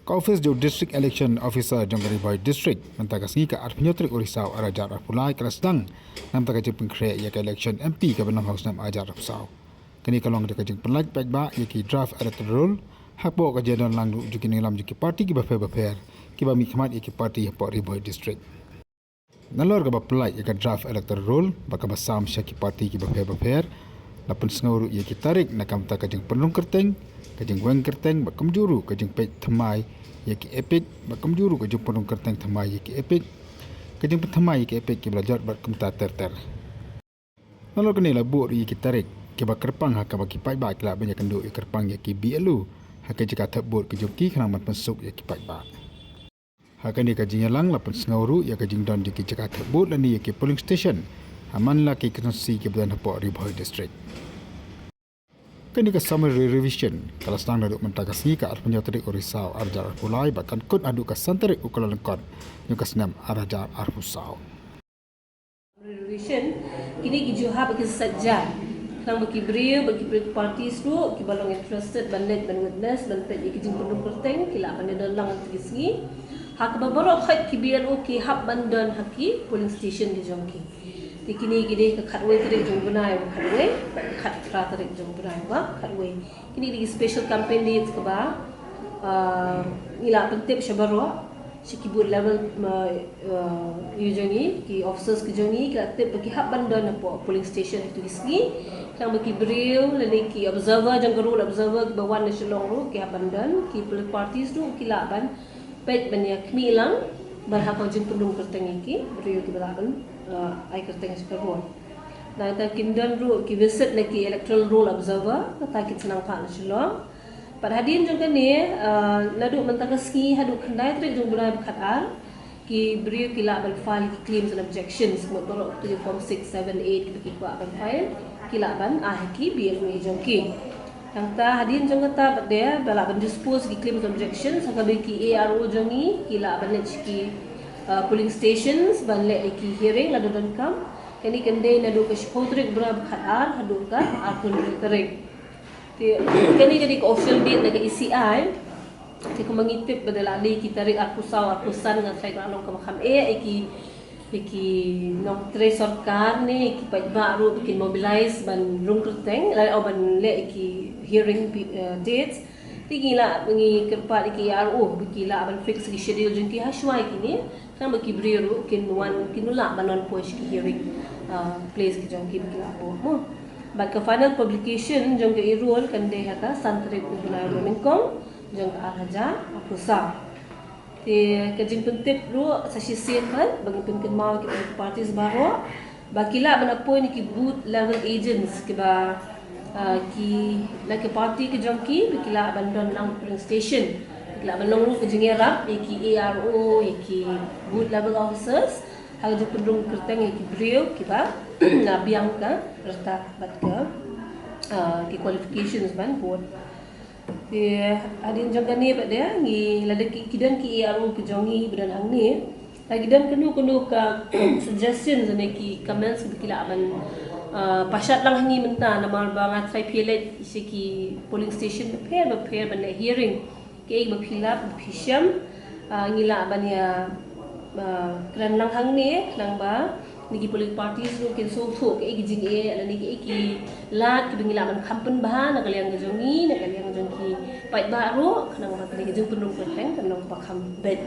Office jo District Election Officer Jongari Boy District mentakas ngi ka Arpenyotrik Urisau Arajar Arpulai Kelasdang nam taka jepeng kre ya ka election MP ka Benam House nam Ajar Arpusau. Kini kalong deka jeng penlaj pekba yaki draft electoral hakbo ka jadon langdu juki nilam juki parti ki bafer ki ba mikmat yaki parti Port Riboy District. Nalor ka ba pelaj yaka draft electoral baka basam syaki parti ki bafer lapun sengauru yaki tarik nakam taka jeng penung kerteng kajeng weng kerteng bakam juru kajeng pej thamai yaki epic bakam juru kajeng penung kerteng thamai yaki epic kajeng pethamai yaki epic ki belajar bakam ta ter lalu kene labu yaki tarik ki bakerpang haka baki pai ba kila banyak kendu kerpang yaki BLU haka jika tabut kajeng ki khamat masuk yaki pai ba haka ni kajeng yalang lapun sengauru ya kajeng don yaki jika tabut lani yaki polling station aman la ki konstitusi ki Badan Port Riboy District. Kini ke summary revision kalau sedang duduk mentakasi ke Arpenyotrik Urisau Arajar Arpulai bahkan kun aduk ke santarik ukala lengkot yang kesenam Arajar Arpusau. Revision kini kijuha bagi saja nang bagi beliau bagi parti tu kibalong interested banlet dan witness dan tak kijing penduk kerteng kila pandai dalang tinggi hak babaro khat kibiru ki hab bandan haki polling station di jongki kini gini ke khatway tarik jong bunai khatway khat tra tarik jong bunai ba khatway kini di special campaign di ke ba ila pentip shabaro sikibut level ujongi ki officers ke jongi ke tip bagi hab bandan po polling station itu isni yang bagi beliau lani ki observer jong rule observer bawan nasional ru ki hab bandan ki political parties tu ki laban pet banyak milang berhak jeng pendung kerteng iki beliau ki belaban ai kerteng sekarang. Nah, kita kindan ru ki visit lagi electoral roll observer, kita kita senang pak nasional. Pada hadirin juga ni, ladu mentagaski hadu kendai trik jung berai berkataan ki beriu kila abal file ki claims and objections semua borok tu form 6, 7, 8 kita kikwa abal file kila ban ki BLU jung ki. Yang ta hadirin jung kata pada bala ban dispose ki claims and objections hakabe ki ARO jungi kila ban ki polling stations banlek iki hearing ladu dan kam kini kendai nadu ke shpotrik berab khatar hadu ka akun tarik kini jadi ke official date naga ECI ke mengitip badala li kita tarik akusan dengan saya kalong ke makam iki nok tre sarkar ni iki pai baru bikin mobilize ban rung kerteng lai ban le iki hearing dates tinggilah mengi kerpat iki RO bikila ban fix ki schedule jengki haswai kini kan bagi beriru kinwan kinula banon push ki hearing place ki jengki bikila po bak final publication jengki irul kan de haka santri ubulai romingkong jeng araja apusa te kajing pentip ru sasi kan bagi penken mau ki parties baru bakila banapoy ni ki booth level agents ki ba ki laki party ki jengki bikila bandon nang polling station bikila bandon ru ke jengerap ki ARO ki booth level officers hal je pendung kerteng ki brio ki ba na biang ka rata bat ka ki qualifications ban board di adin jaga ni bat dia ngi lada ki kidan ki ARO ki jongi bedan ang ni lagi dan kenu ka suggestions ne ki comments bikila ban pasat lang hangi menta nama bangat try pilot isiki polling station prepare ban hearing ke bapilap bapisham ngila banya kran lang hang ni nang ba niki polling parties no ken so ke jing ala niki ki lat ki ngila ban kampen bahan nakaliang jongi nakaliang jongki pai baru nang ba niki jung pendung kerteng nang pakam bed